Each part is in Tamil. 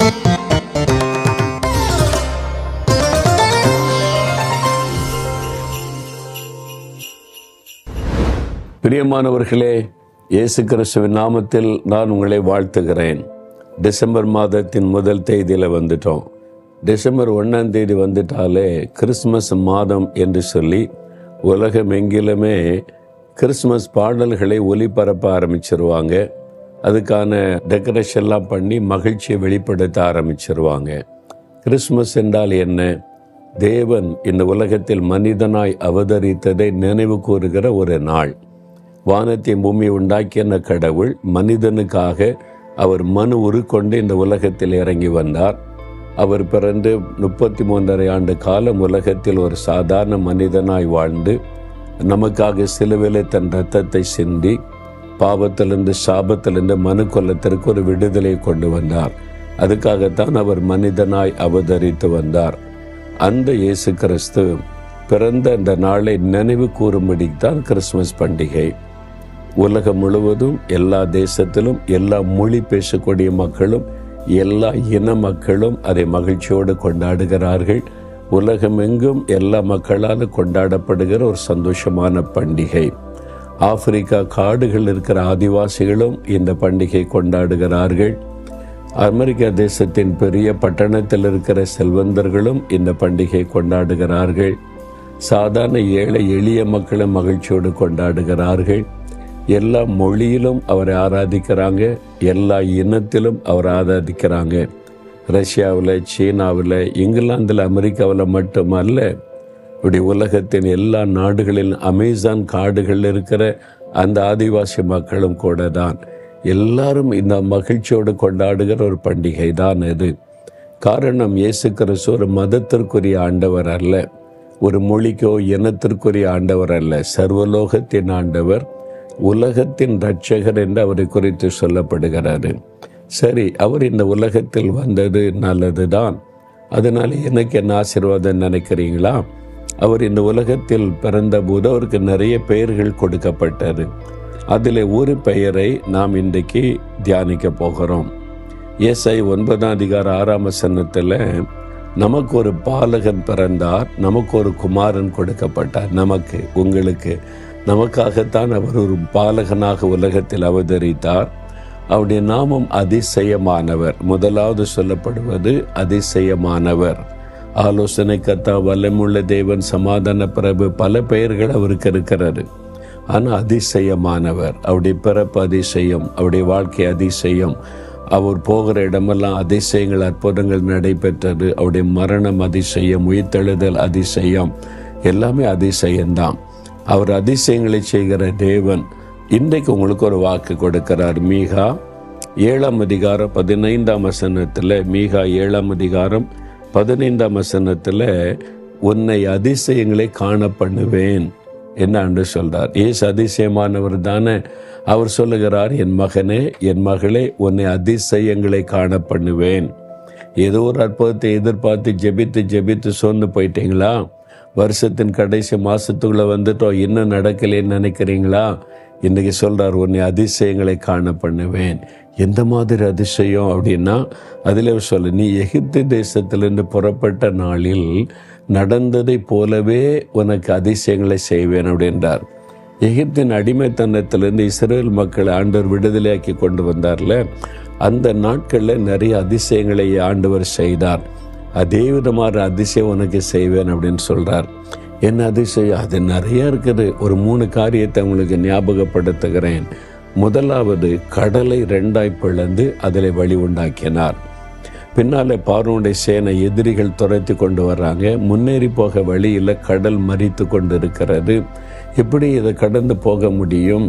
பிரியமானவர்களே, இயேசு கிறிஸ்துவின் நாமத்தில் நான் உங்களை வாழ்த்துகிறேன். டிசம்பர் மாதத்தின் முதல் தேதியில் வந்துட்டோம். டிசம்பர் 1ஆம் தேதி வந்துட்டாலே கிறிஸ்துமஸ் மாதம் என்று சொல்லி உலகம் எங்கிலுமே கிறிஸ்துமஸ் பாடல்களை ஒலிபரப்ப ஆரம்பிச்சிருவாங்க. அதுக்கான டெக்கரேஷன்லாம் பண்ணி மகிழ்ச்சியை வெளிப்படுத்த ஆரம்பிச்சிருவாங்க. கிறிஸ்துமஸ் என்றால் என்ன? தேவன் இந்த உலகத்தில் மனிதனாய் அவதரித்ததை நினைவு கூறுகிற ஒரு நாள். வானத்தை பூமி உண்டாக்கிய கடவுள் மனிதனுக்காக அவர் மனு உருக்கொண்டு இந்த உலகத்தில் இறங்கி வந்தார். அவர் பிறந்து 33.5 ஆண்டு காலம் உலகத்தில் ஒரு சாதாரண மனிதனாய் வாழ்ந்து நமக்காக சிலுவையிலே தன் இரத்தத்தை சிந்தி பாவத்திலிருந்து சாபத்திலிருந்து மனு கொல்லத்திற்கு ஒரு விடுதலை கொண்டு வந்தார். அதுக்காகத்தான் அவர் மனிதனாய் அவதரித்து வந்தார். அந்த இயேசு கிறிஸ்து பிறந்த அந்த நாளை நினைவு கூறும்படித்தான் கிறிஸ்துமஸ் பண்டிகை. உலகம் முழுவதும் எல்லா தேசத்திலும் எல்லா மொழி பேசக்கூடிய மக்களும் எல்லா இன மக்களும் அதை மகிழ்ச்சியோடு கொண்டாடுகிறார்கள். உலகமெங்கும் எல்லா மக்களால் கொண்டாடப்படுகிற ஒரு சந்தோஷமான பண்டிகை. ஆப்பிரிக்கா காடுகள் இருக்கிற ஆதிவாசிகளும் இந்த பண்டிகை கொண்டாடுகிறார்கள். அமெரிக்கா தேசத்தின் பெரிய பட்டணத்தில் இருக்கிற செல்வந்தர்களும் இந்த பண்டிகை கொண்டாடுகிறார்கள். சாதாரண ஏழை எளிய மக்களும் மகிழ்ச்சியோடு கொண்டாடுகிறார்கள். எல்லா மொழியிலும் அவரை ஆராதிக்கிறாங்க. எல்லா இனத்திலும் அவரை ஆராதிக்கிறாங்க. ரஷ்யாவில், சீனாவில், இங்கிலாந்தில், அமெரிக்காவில் மட்டுமல்ல, இப்படி உலகத்தின் எல்லா நாடுகளிலும் அமேசான் காடுகள் இருக்கிற அந்த ஆதிவாசி மக்களும் கூட தான். எல்லாரும் இந்த மகிழ்ச்சியோடு கொண்டாடுகிற ஒரு பண்டிகை தான் இது. காரணம், இயேசு கிறிஸ்து ஒரு மதத்திற்குரிய ஆண்டவர் அல்ல, ஒரு மொழிக்கோ இனத்திற்குரிய ஆண்டவர் அல்ல, சர்வலோகத்தின் ஆண்டவர், உலகத்தின் இரட்சகர் என்று அவரை குறித்து சொல்லப்படுகிறாரு. சரி, அவர் இந்த உலகத்தில் வந்தது நல்லதுதான். அதனால எனக்கு என்ன ஆசீர்வாதம் நினைக்கிறீங்களா? அவர் இந்த உலகத்தில் பிறந்த போது அவருக்கு நிறைய பெயர்கள் கொடுக்கப்பட்டது. அதில் ஒரு பெயரை நாம் இன்றைக்கு தியானிக்க போகிறோம். ஏசாயா 9:6 நமக்கு ஒரு பாலகன் பிறந்தார், நமக்கு ஒரு குமாரன் கொடுக்கப்பட்டார். நமக்கு, உங்களுக்கு, நமக்காகத்தான் அவர் ஒரு பாலகனாக உலகத்தில் அவதரித்தார். அவருடைய நாமம் அதிசயமானவர். முதலாவது சொல்லப்படுவது அதிசயமானவர். ஆலோசனை கர்த்தா, வல்லமுள்ள தேவன், சமாதான பிரபு, பல பெயர்கள் அவருக்கு இருக்கிறாரு. ஆனால் அதிசயமானவர். அவருடைய பிறப்பு அதிசயம், அவருடைய வாழ்க்கை அதிசயம், அவர் போகிற இடமெல்லாம் அதிசயங்கள் அற்புதங்கள் நடைபெற்றது. அவருடைய மரணம் அதிசயம், உயிர்த்தெழுதல் அதிசயம், எல்லாமே அதிசயம்தான். அவர் அதிசயங்களை செய்கிற தேவன். இன்றைக்கு உங்களுக்கு ஒரு வாக்கு கொடுக்கிறார். மீகா 7:15 மீகா 7:15 உன்னை அதிசயங்களை காண பண்ணுவேன் என்று சொல்றார். ஏசு அதிசயமானவர் தானே. அவர் சொல்லுகிறார், என் மகனே, என் மகளே, உன்னை அதிசயங்களை காண பண்ணுவேன். ஏதோ ஒரு அற்புதத்தை எதிர்பார்த்து ஜெபித்து சோர்ந்து போயிட்டீங்களா? வருஷத்தின் கடைசி மாசத்துக்குள்ள வந்துட்டோம், இன்னும் நடக்கலைன்னு நினைக்கிறீங்களா? இன்னைக்கு சொல்றார், உன்னை அதிசயங்களை காண பண்ணுவேன். எந்த மாதிரி அதிசயம் அப்படின்னா, அதில் சொல்ல, நீ எகிப்து தேசத்திலிருந்து புறப்பட்ட நாளில் நடந்ததை போலவே உனக்கு அதிசயங்களை செய்வேன் அப்படின்றார். எகிப்தின் அடிமைத்தனத்திலிருந்து இஸ்ரேல் மக்களை ஆண்டவர் விடுதலையாக்கி கொண்டு வந்தார்ல, அந்த நாட்களில் நிறைய அதிசயங்களை ஆண்டவர் செய்தார். அதே விதமான அதிசயம் உனக்கு செய்வேன் அப்படின்னு சொல்றார். என்ன அதிசயம்? அது நிறைய இருக்குது. ஒரு 3 காரியத்தை உங்களுக்கு ஞாபகப்படுத்துகிறேன். முதலாவது, கடலை 2ஆய் பிளந்து அதில் வழி உண்டாக்கினார். பின்னாலே பார்வோனுடைய சேனை எதிரிகள் துரத்தி கொண்டு வர்றாங்க. முன்னேறி போக வழியில் கடல் மறித்து கொண்டு இருக்கிறது. எப்படி இதை கடந்து போக முடியும்?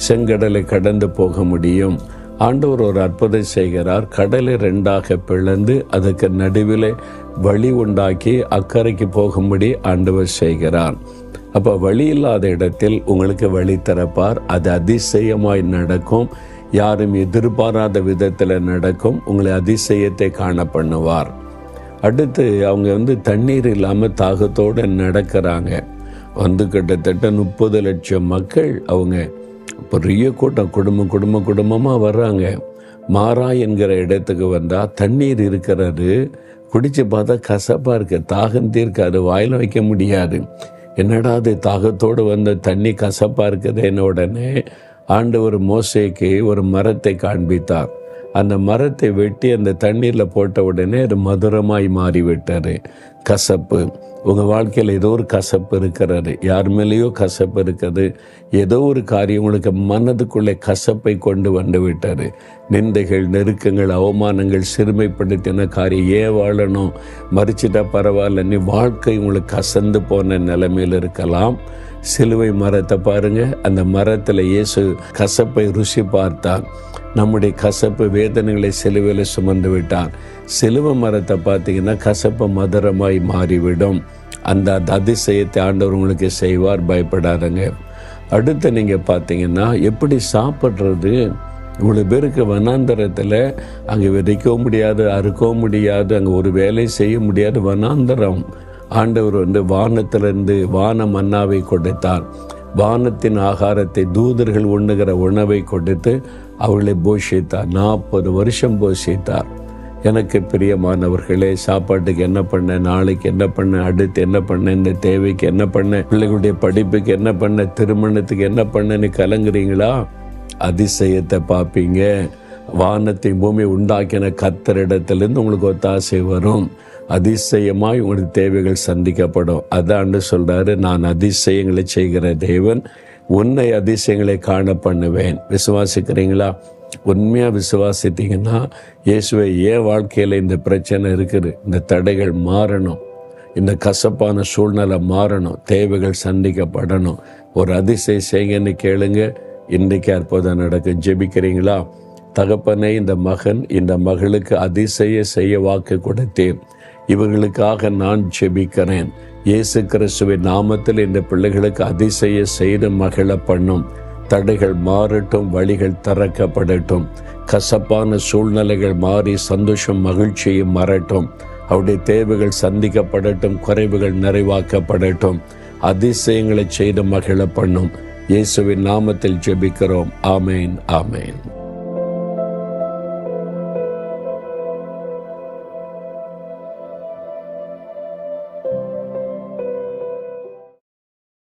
செங்கடலை கடந்து போக முடியும்? ஆண்டவர் ஒரு அற்புதம் செய்கிறார். கடலை 2ஆக பிளந்து அதுக்கு நடுவில் வழி உண்டாக்கி அக்கறைக்கு போகும்படி ஆண்டவர் செய்கிறார். அப்போ வழி இல்லாத இடத்தில் உங்களுக்கு வழி திறப்பார். அது அதிசயமாய் நடக்கும். யாரும் எதிர்பாராத விதத்தில் நடக்கும். உங்களை அதிசயத்தை காண பண்ணுவார். அடுத்து, அவங்க தண்ணீர் இல்லாமல் தாகத்தோடு நடக்கிறாங்க. கிட்டத்தட்ட 30 லட்சம் மக்கள், அவங்க பெரிய கூட்டம், குடும்பமாக வர்றாங்க. மாறா என்கிற இடத்துக்கு வந்தால் தண்ணீர் இருக்கிறது, குடிச்சு பார்த்தா கசப்பாக இருக்கு, தாகம் தீர்க்காது, வாயில் வைக்க முடியாது. என்னடா அது தாகத்தோடு வந்த தண்ணி கசப்பாக இருக்குதுன்னு உடனே ஆண்டவர் மோசேக்கு ஒரு மரத்தை காண்பித்தார். அந்த மரத்தை வெட்டி அந்த தண்ணீரில் போட்ட உடனே அது மதுரமாய் மாறிவிட்டார். கசப்பு, உங்கள் வாழ்க்கையில் ஏதோ ஒரு கசப்பு இருக்கிறது, யார் மேலேயோ கசப்பு இருக்குது, ஏதோ ஒரு காரியம் உங்களுக்கு மனதுக்குள்ளே கசப்பை கொண்டு வந்து விட்டார். நிந்தைகள், நெருக்கங்கள், அவமானங்கள், சிறுமைப்படுத்தின காரியம், ஏன் வாழணும், மறிச்சிட்டா பரவாயில்ல, நீ வாழ்க்கை உங்களுக்கு கசந்து போன நிலைமையில் இருக்கலாம். சிலுவை மரத்தை பாருங்க, அந்த மரத்தில் இயேசு கசப்பை ருசி பார்த்தார். நம்முடைய கசப்பு வேதனைகளை சிலுவையில் சுமந்து விட்டார். சிலுவை மரத்தை பார்த்தீங்கன்னா கசப்பு மதுரமாய் மாறிவிடும். அந்த அதிசயத்தை ஆண்டவர் உங்களுக்கு செய்வார், பயப்படாதங்க. அடுத்து நீங்கள் பார்த்தீங்கன்னா எப்படி சாப்பிட்றது. இவ்வளோ பேருக்கு வனாந்தரத்தில் அங்கே விதைக்கவும் முடியாது, அறுக்கவும் முடியாது, அங்கே ஒரு வேலை செய்ய முடியாது, வனாந்தரம். ஆண்டவர் வானத்திலிருந்து வான மன்னாவை கொடுத்தார். வானத்தின் ஆகாரத்தை, தூதர்கள் உண்ணுகிற உணவை கொடுத்து அவர்களை போஷித்தார். 40 வருஷம் போஷித்தார். எனக்கு பிரியமானவர்களே, சாப்பாட்டுக்கு என்ன பண்ண, நாளைக்கு என்ன பண்ண, அடுத்து என்ன பண்ண, இந்த தேவைக்கு என்ன பண்ண, பிள்ளைகளுடைய படிப்புக்கு என்ன பண்ண, திருமணத்துக்கு என்ன பண்ணன்னு கலங்குறீங்களா? அதிசயத்தை பார்ப்பீங்க. வானத்தை பூமி உண்டாக்கின கர்த்தரிடத்திலிருந்து உங்களுக்கு ஒத்தாசை வரும். அதிசயமாய் உங்களுக்கு தேவைகள் சந்திக்கப்படும். அதாண்டு சொல்றாரு, நான் அதிசயங்களை செய்கிற தேவன், உன்னை அதிசயங்களை காண பண்ணுவேன். விசுவாசிக்கிறீங்களா? உண்மையாக விசுவாசித்தீங்கன்னா இயேசுவை, ஏன் வாழ்க்கையில் இந்த பிரச்சனை இருக்குது, இந்த தடைகள் மாறணும், இந்த கசப்பான சூழ்நிலை மாறணும், தேவைகள் சந்திக்கப்படணும், ஒரு அதிசயம் செய்யுங்கன்னு கேளுங்க. இன்றைக்கு அற்புதம் நடக்கும். ஜெபிக்கிறீங்களா? தகப்பனே, இந்த மகன் இந்த மகளுக்கு அதிசய செய்ய வாக்கு கொடுத்தேன். இவர்களுக்காக நான் ஜெபிக்கிறேன். இயேசு கிறிஸ்துவின் நாமத்தில் இந்த பிள்ளைகளுக்கு அதிசய செய்து மகிழ பண்ணும். தடைகள் மாறட்டும், வழிகள் திறக்கப்படட்டும், கசப்பான சூழ்நிலைகள் மாறி சந்தோஷம் மகிழ்ச்சியும் மாறட்டும், அவருடைய தேவைகள் சந்திக்கப்படட்டும், குறைவுகள் நிறைவாக்கப்படட்டும், அதிசயங்களை செய்து மகிழ பண்ணும். இயேசுவின் நாமத்தில் ஜெபிக்கிறோம். ஆமேன், ஆமேன்.